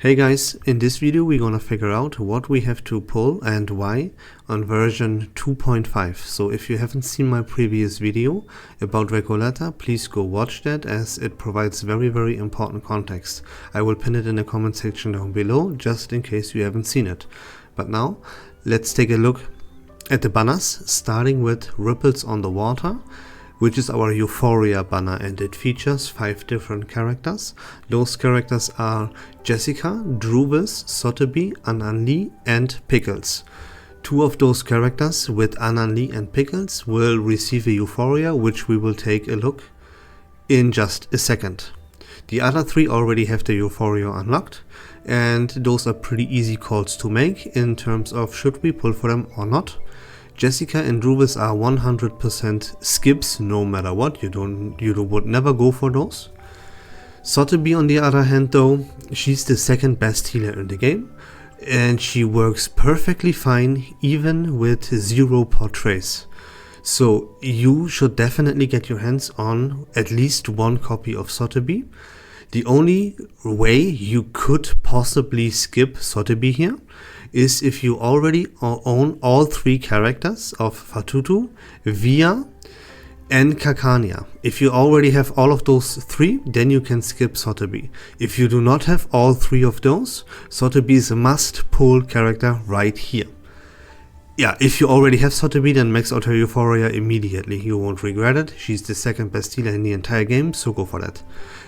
Hey guys, in this video we're gonna figure out what we have to pull and why on version 2.5. So if you haven't seen my previous video about Recoleta, please go watch that as it provides very important context. I will pin it in the comment section down below just in case you haven't seen it. But now let's take a look at the banners, starting with Ripples on the Water, which is our Euphoria banner, and it features 5 different characters. Those characters are Jessica, Druvis, Sotheby, Anani and Pickles. 2 of those characters with Anani and Pickles will receive a Euphoria, which we will take a look in just a second. The other 3 already have the Euphoria unlocked, and those are pretty easy calls to make in terms of should we pull for them or not. Jessica and Druvis are 100% skips no matter what, you would never go for those. Sotheby on the other hand though, she's the second best healer in the game and she works perfectly fine even with 0 portraits. So you should definitely get your hands on at least 1 copy of Sotheby. The only way you could possibly skip Sotheby here is if you already own all 3 characters of Fatutu, Via and Kakania. If you already have all of those 3, then you can skip Sotheby. If you do not have all 3 of those, Sotheby is a must pull character right here. Yeah, if you already have Sotheby, then max out her Euphoria immediately. You won't regret it. She's the second best healer in the entire game, so go for that.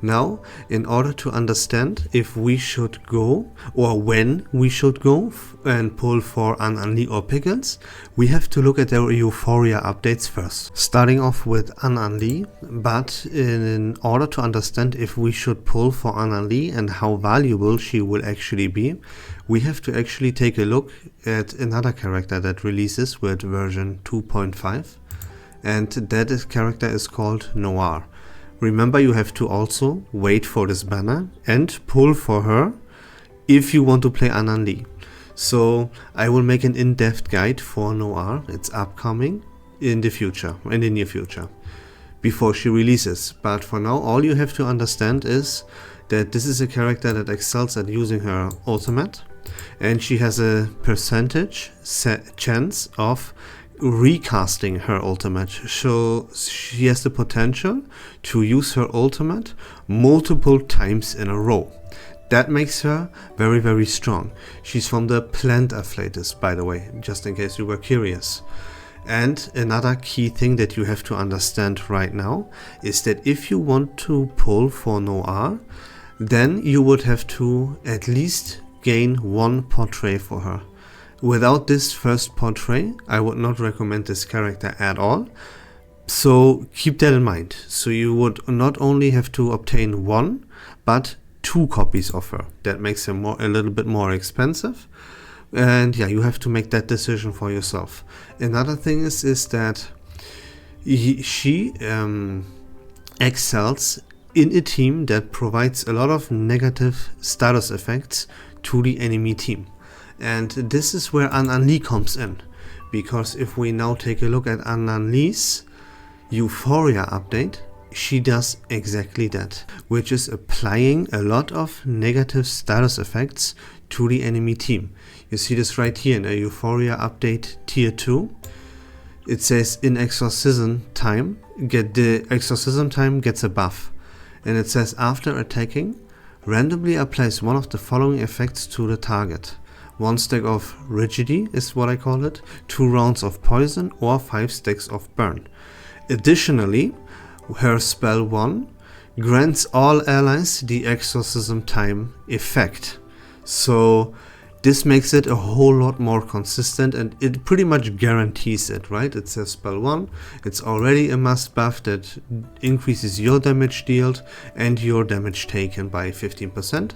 Now, in order to understand if we should go or when we should go and pull for Anani or Pickles, we have to look at their Euphoria updates first. Starting off with Anani, but in order to understand if we should pull for Anani and how valuable she will actually be, we have to actually take a look at another character that releases with version 2.5, and that character is called Noir. Remember, you have to also wait for this banner and pull for her if you want to play Anani. So I will make an in-depth guide for Noir. It's upcoming in the near future, before she releases. But for now, all you have to understand is that this is a character that excels at using her ultimate, and she has a percentage chance of recasting her ultimate. So she has the potential to use her ultimate multiple times in a row. That makes her very strong. She's from the plant afflatus, by the way, just in case you were curious. And another key thing that you have to understand right now is that if you want to pull for Noir, then you would have to at least gain 1 portrait for her. Without this first portrait, I would not recommend this character at all. So keep that in mind. So you would not only have to obtain 1, but 2 copies of her. That makes her a little bit more expensive. And yeah, you have to make that decision for yourself. Another thing is that she excels in a team that provides a lot of negative status effects to the enemy team. And this is where Anani comes in, because if we now take a look at Anani's Euphoria update, she does exactly that, which is applying a lot of negative status effects to the enemy team. You see this right here in a Euphoria update tier 2. It says in exorcism time, the exorcism time gets a buff, and it says after attacking, randomly applies one of the following effects to the target. 1 stack of rigidity is what I call it, 2 rounds of poison, or 5 stacks of burn. Additionally, her spell 1 grants all allies the exorcism time effect. So this makes it a whole lot more consistent, and it pretty much guarantees it, right? It says spell 1, it's already a must buff that increases your damage dealt and your damage taken by 15%.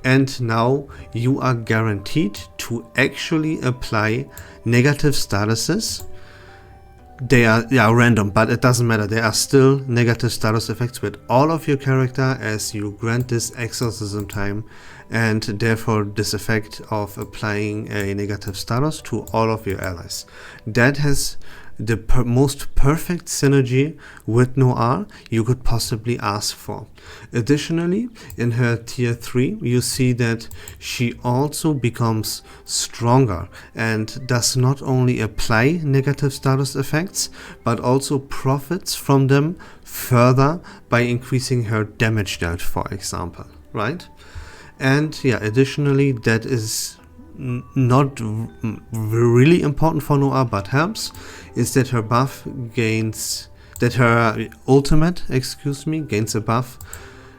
And now you are guaranteed to actually apply negative statuses. They are random, but it doesn't matter. There are still negative status effects with all of your character as you grant this exorcism time, and therefore this effect of applying a negative status to all of your allies. That has the most perfect synergy with Noir you could possibly ask for. Additionally, in her tier 3, you see that she also becomes stronger and does not only apply negative status effects, but also profits from them further by increasing her damage dealt, for example, right? And yeah, additionally, that is not really important for Noir, but helps, is that her buff gains, that her ultimate, gains a buff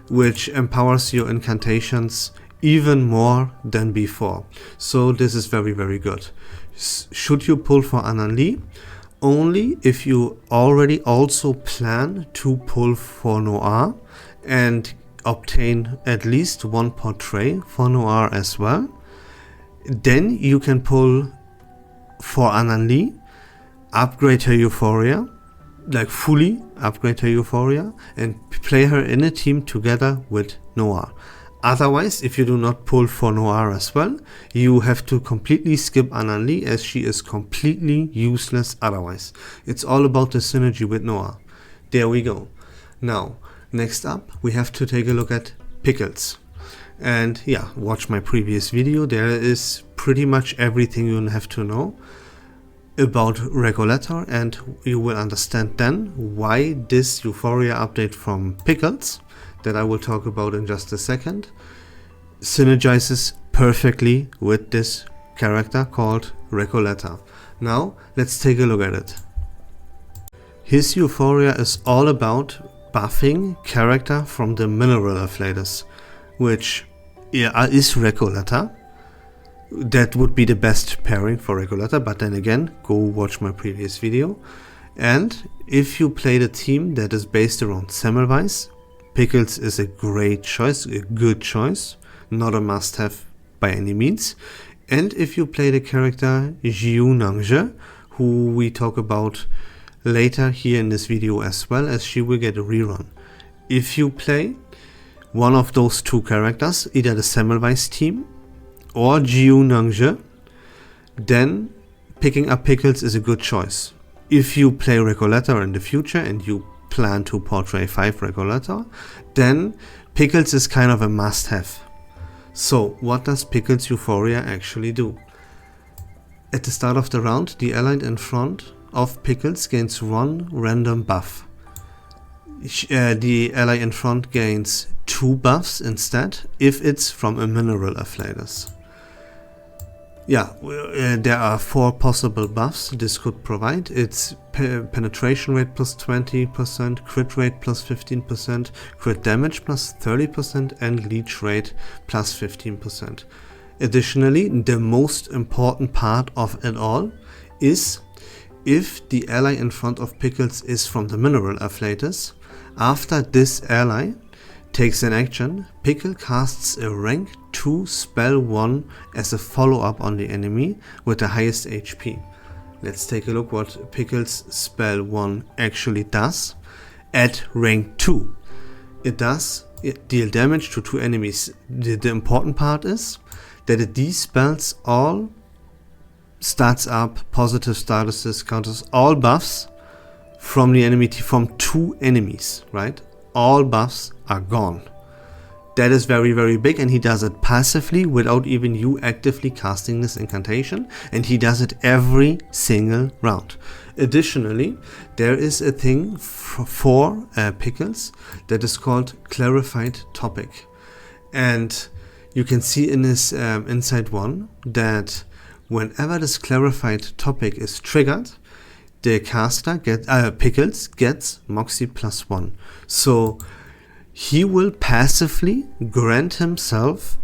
which empowers your incantations even more than before. So this is very, very good. Should you pull for Anani? Only if you already also plan to pull for Noir and obtain at least one portrait for Noir as well. Then you can pull for Anani, upgrade her Euphoria, like fully upgrade her Euphoria, and play her in a team together with Noir. Otherwise, if you do not pull for Noir as well, you have to completely skip Anani, as she is completely useless otherwise. It's all about the synergy with Noir. There we go. Now, next up, we have to take a look at Pickles. And yeah, watch my previous video. There is pretty much everything you have to know about Regulator, and you will understand then why this Euphoria update from Pickles, that I will talk about in just a second, synergizes perfectly with this character called Regulator. Now, let's take a look at it. His Euphoria is all about buffing character from the mineral afflatus, which is Regulator. That would be the best pairing for Regulator, but then again, go watch my previous video. And if you play the team that is based around Semmelweis, Pickles is a great choice, a good choice, not a must-have by any means. And if you play the character Leang Ju, who we talk about later here in this video as well, as she will get a rerun. If you play one of those two characters, either the Semmelweis team or Leang Ju, then picking up Pickles is a good choice. If you play Regulator in the future and you plan to portray 5 Regulator, then Pickles is kind of a must-have. So what does Pickles Euphoria actually do? At the start of the round, the ally in front of Pickles gains one random buff. The ally in front gains 2 buffs instead, if it's from a mineral afflatus. Yeah, there are 4 possible buffs this could provide. It's penetration rate plus 20%, crit rate plus 15%, crit damage plus 30%, and leech rate plus 15%. Additionally, the most important part of it all is if the ally in front of Pickles is from the mineral afflatus, after this ally takes an action, Pickle casts a rank 2 spell 1 as a follow-up on the enemy with the highest HP. Let's take a look what Pickle's spell 1 actually does. At rank 2, it does deal damage to 2 enemies. The important part is that it dispels all stats up, positive statuses, counters all buffs from the enemy, from 2 enemies, right? All buffs are gone. That is very, very big, and he does it passively without even you actively casting this incantation, and he does it every single round. Additionally, there is a thing for Pickles that is called Clarified Topic, and you can see in this Inside 1 that whenever this Clarified Topic is triggered, the caster Pickles gets Moxie plus 1. So he will passively grant himself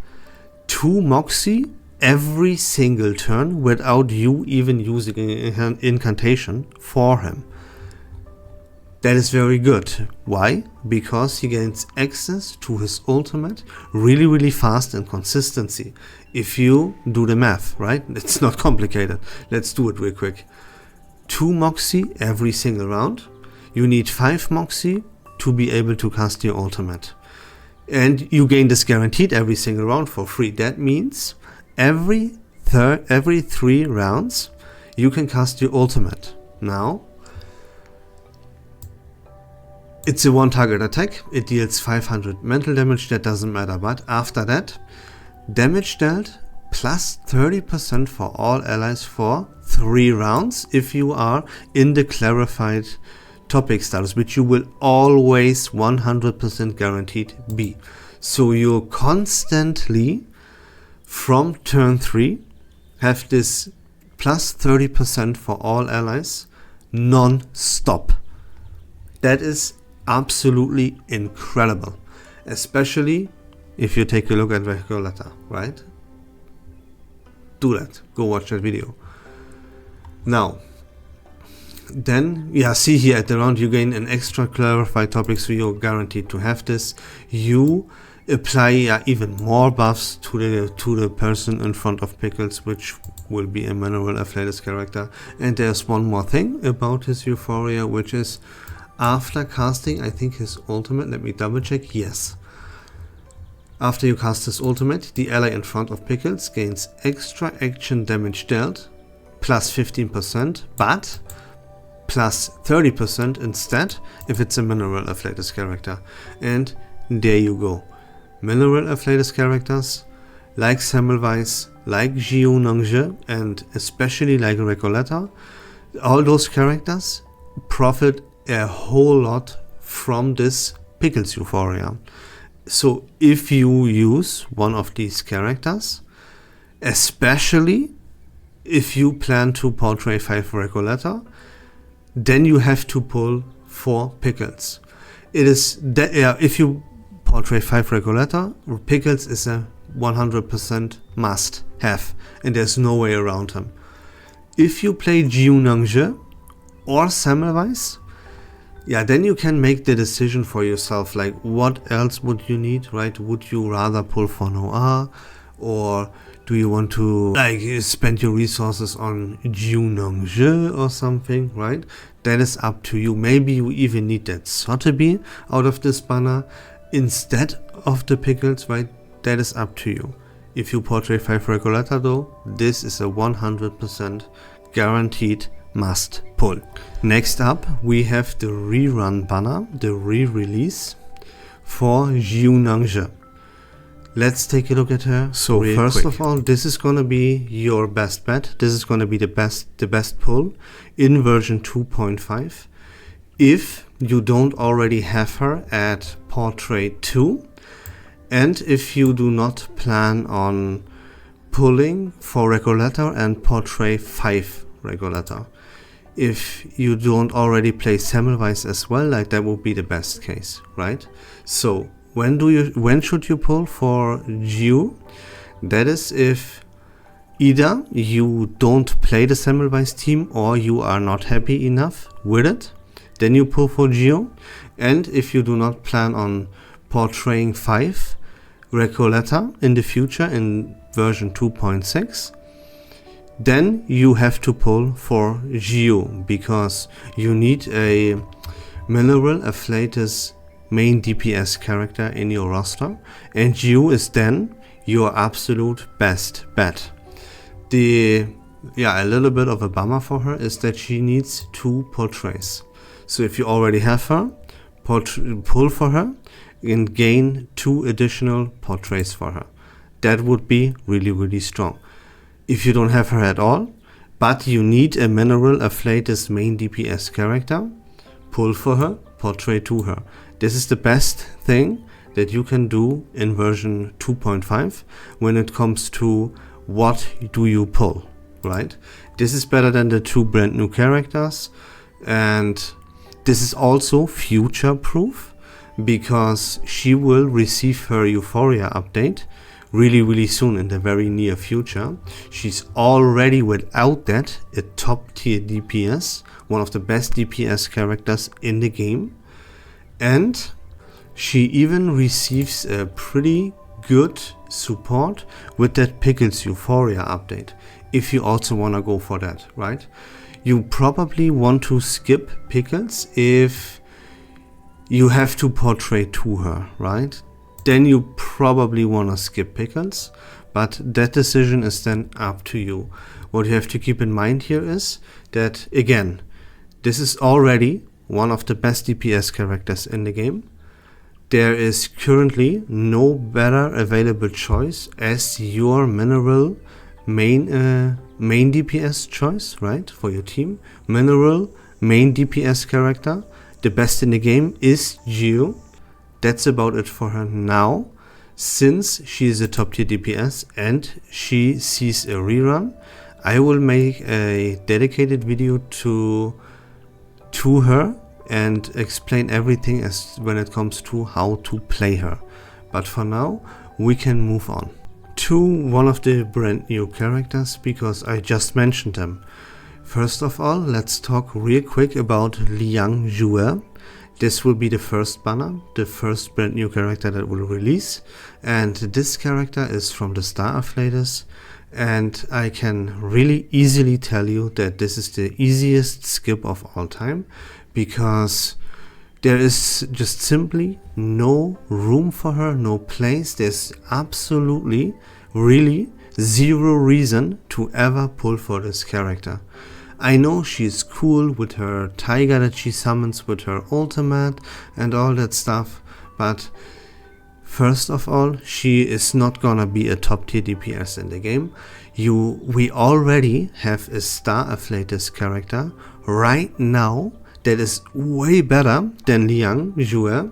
2 Moxie every single turn without you even using an incantation for him. That is very good. Why? Because he gains access to his ultimate really, really fast and consistency. If you do the math, right? It's not complicated. Let's do it real quick. 2 Moxie every single round. You need 5 Moxie to be able to cast your ultimate. And you gain this guaranteed every single round for free. That means every 3 rounds you can cast your ultimate. now. It's a one target attack, it deals 500 mental damage, that doesn't matter, but after that, damage dealt plus 30% for all allies for 3 rounds if you are in the clarified topic status, which you will always 100% guaranteed be. So you constantly from turn 3 have this plus 30% for all allies non-stop. That is absolutely incredible, especially if you take a look at Recoleta, right? Do that, go watch that video. Now, then, yeah, see here at the round you gain an extra clarified topic, so you're guaranteed to have this. You apply even more buffs to the person in front of Pickles, which will be a mineral afflatus character. And there's one more thing about his Euphoria, which is after casting, I think his ultimate, let me double check, yes. After you cast his ultimate, the ally in front of Pickles gains extra action damage dealt, plus 15%, but plus 30% instead if it's a mineral afflatus character. And there you go. Mineral afflatus characters like Semmelweis, like Leang Ju, and especially like Recoleta, all those characters profit a whole lot from this Pickles Euphoria. So if you use one of these characters, especially if you plan to portray 5 Recoleta, then you have to pull 4 Pickles. It is that if you portray 5 Recoleta, Pickles is a 100% must have, and there's no way around him. If you play Leang Ju or Semmelweis, yeah, then you can make the decision for yourself, like what else would you need, right? Would you rather pull for Noir, or do you want to like spend your resources on Leang Ju or something, right? That is up to you. Maybe you even need that Sotheby out of this banner instead of the Pickles, right? That is up to you. If you portray 5 Recoleta though, this is a 100% guaranteed must pull. Next up we have the Rerun banner, the re-release for Leang Ju. Let's take a look at her. So first of all, this is gonna be your best bet. This is gonna be the best pull in version 2.5. If you don't already have her at Portrait 2, and if you do not plan on pulling for Recoleta and Portrait 5 Recoleta. If you don't already play Semmelweis as well, like that would be the best case, right? So when should you pull for Ju? That is if either you don't play the Semmelweis team or you are not happy enough with it, then you pull for Ju. And if you do not plan on portraying 5 Recoleta in the future in version 2.6, then you have to pull for Ju, because you need a mineral afflatus main DPS character in your roster, and Ju is then your absolute best bet. A little bit of a bummer for her is that she needs 2 portrays. So if you already have her, pull for her and gain 2 additional portrays for her. That would be really, really strong. If you don't have her at all, but you need a mineral afflatus main DPS character, pull for her, portray to her. This is the best thing that you can do in version 2.5 when it comes to what do you pull, right? This is better than the 2 brand new characters, and this is also future proof because she will receive her Euphoria update really, really soon, in the very near future. She's already, without that, a top tier DPS, one of the best DPS characters in the game, and she even receives a pretty good support with that Pickles Euphoria update, if you also want to go for that, right? You probably want to skip Pickles if you have to portray to her, right? Then you probably want to skip Pickles, but that decision is then up to you. What you have to keep in mind here is that, again, This is already one of the best DPS characters in the game. There is currently no better available choice as your mineral main DPS choice, right, for your team. Mineral main DPS character. The best in the game is Ju. That's about it for her now, since she is a top tier DPS and she sees a rerun. I will make a dedicated video to her and explain everything as when it comes to how to play her. But for now, we can move on to one of the brand new characters, because I just mentioned them. First of all, let's talk real quick about Leang Ju. This will be the first banner, the first brand new character that will release, and this character is from the Star Afflators, and I can really easily tell you that this is the easiest skip of all time, because there is just simply no room for her, no place. There's absolutely, really zero reason to ever pull for this character. I know she's cool with her tiger that she summons with her ultimate and all that stuff, but first of all, she is not gonna be a top tier DPS in the game. We already have a Star Afflators character right now that is way better than Leang Ju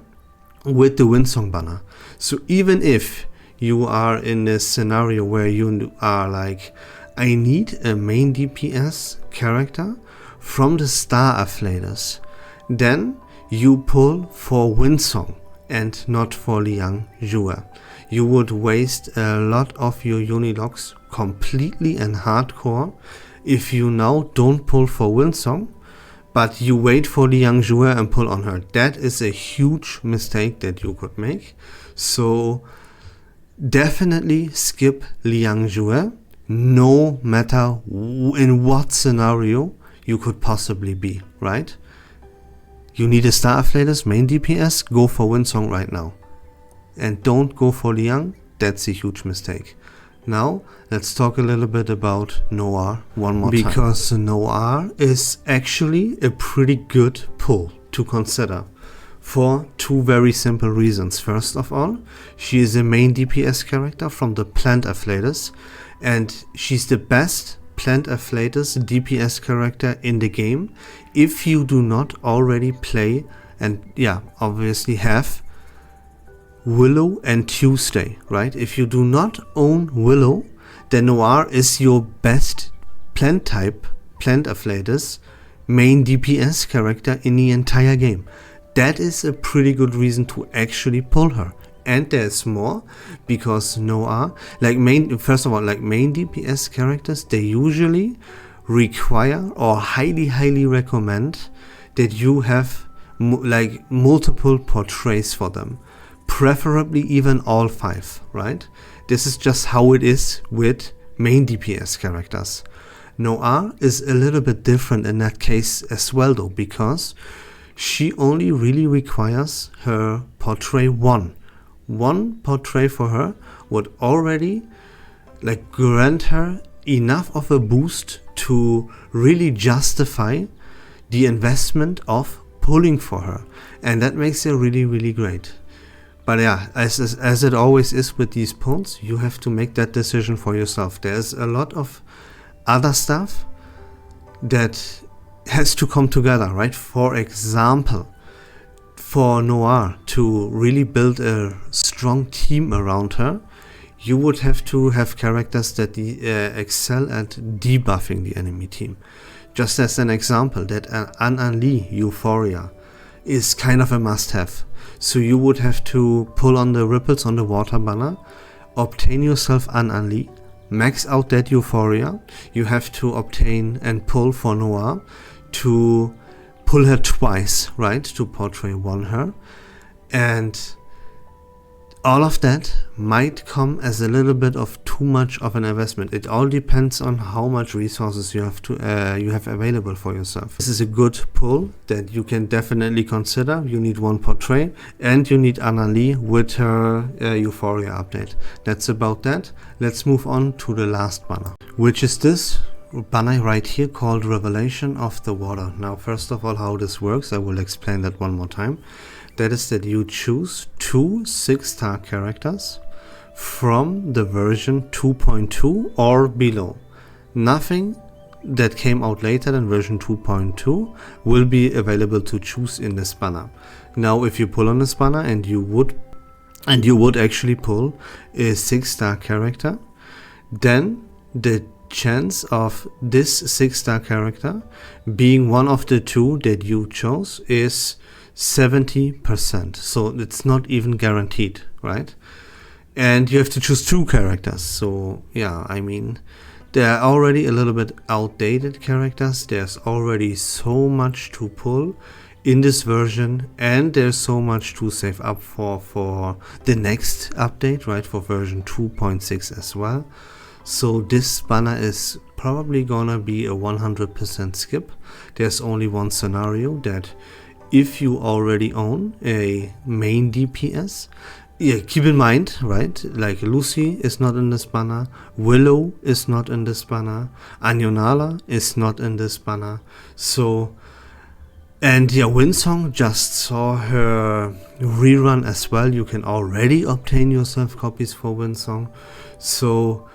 with the Windsong banner. So even if you are in a scenario where you are like, I need a main DPS character from the Star Afflators, then you pull for Windsong and not for Leang Ju. You would waste a lot of your Unilogs completely and hardcore if you now don't pull for Windsong, but you wait for Leang Ju and pull on her. That is a huge mistake that you could make. So definitely skip Leang Ju, no matter in what scenario you could possibly be, right? You need a Star Afflators main DPS, go for Windsong right now. And don't go for Leang, that's a huge mistake. Now, let's talk a little bit about Noir one more time. Because Noir is actually a pretty good pull to consider for two very simple reasons. First of all, she is a main DPS character from the Plant Afflators, and she's the best Plant Afflators DPS character in the game if you do not already play and obviously have Willow and Tuesday, right? If you do not own Willow, then Noir is your best plant type, Plant Afflators main DPS character in the entire game. That is a pretty good reason to actually pull her. And there's more, because Noir, first of all, main DPS characters, they usually require or highly recommend that you have multiple portraits for them. Preferably even all 5, right? This is just how it is with main DPS characters. Noir is a little bit different in that case as well though, because she only really requires her portrait 1. One portrait for her would already grant her enough of a boost to really justify the investment of pulling for her, and that makes it really great. But yeah, as it always is with these pulls, you have to make that decision for yourself. There's a lot of other stuff that has to come together, right? For example, for Noir to really build a strong team around her, you would have to have characters that excel at debuffing the enemy team. Just as an example, that Anani Euphoria is kind of a must-have. So you would have to pull on the ripples on the water banner, obtain yourself Anani, max out that Euphoria. You have to obtain and pull for Noir to pull her twice, right, to portray 1 her, and all of that might come as a little bit of too much of an investment. It all depends on how much resources you have available for yourself. This is a good pull that you can definitely consider. You need 1 portrait and you need Anani with her Euphoria update. That's about that. Let's move on to the last banner, which is this banner right here called Revelation of the Water. Now, first of all, how this works, I will explain that one more time. That is that you choose 2 6-star characters from the version 2.2 or below. Nothing that came out later than version 2.2 will be available to choose in this banner. Now, if you pull on this banner and you would actually pull a 6-star character, then the chance of this 6-star character being one of the 2 that you chose is 70%. So it's not even guaranteed, right? And you have to choose 2 characters. So yeah, I mean, they are already a little bit outdated characters. There's already so much to pull in this version, and there's so much to save up for the next update, right? For version 2.6 as well. So this banner is probably gonna be a 100% skip. There's only one scenario, that if you already own a main DPS, yeah, keep in mind, right, like Lucy is not in this banner, Willow is not in this banner, Anani is not in this banner. So, and yeah, Winsong just saw her rerun as well. You can already obtain yourself copies for Winsong. So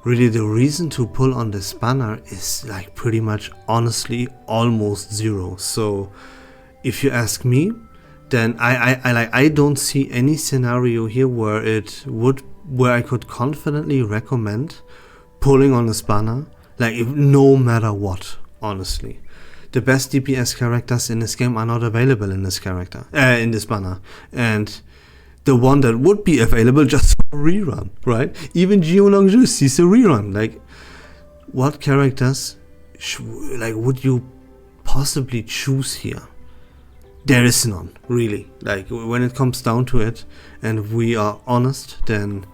really the reason to pull on this banner is like pretty much honestly almost zero. So if you ask me, then I don't see any scenario here where I could confidently recommend pulling on this banner, like no matter what. Honestly, the best DPS characters in this game are not available in this banner, and the one that would be available just for rerun, right? Even Leang Ju sees a rerun. Like, what characters would you possibly choose here? There is none, really. Like, when it comes down to it, and we are honest, then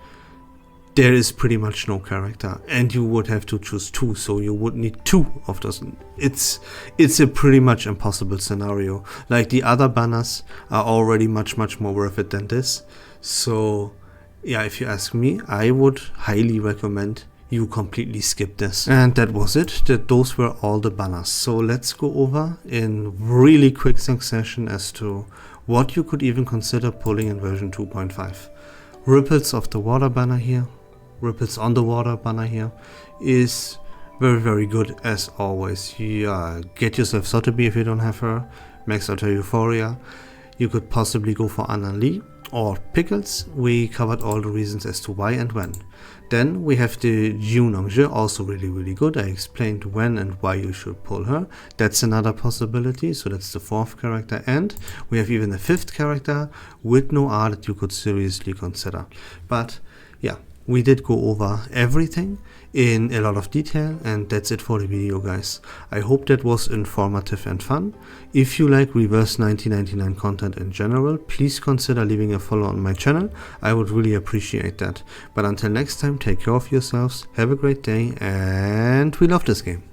there is pretty much no character, and you would have to choose 2, so you would need 2 of those. It's a pretty much impossible scenario. Like, the other banners are already much more worth it than this. So yeah, if you ask me, I would highly recommend you completely skip this. And that was it. Those were all the banners. So let's go over in really quick succession as to what you could even consider pulling in version 2.5. Ripples of the Water banner here, Ripples on the Water banner here is very good as always. You get yourself Sotheby if you don't have her, max out her Euphoria. You could possibly go for Anani or Pickles. We covered all the reasons as to why and when. Then we have the Leang Ju, also really good. I explained when and why you should pull her. That's another possibility, so that's the 4th character. And we have even a 5th character with Noir that you could seriously consider. But yeah, we did go over everything in a lot of detail, and that's it for the video, guys. I hope that was informative and fun. If you like reverse 1999 content in general, please consider leaving a follow on my channel. I would really appreciate that. But until next time, take care of yourselves, have a great day, and we love this game.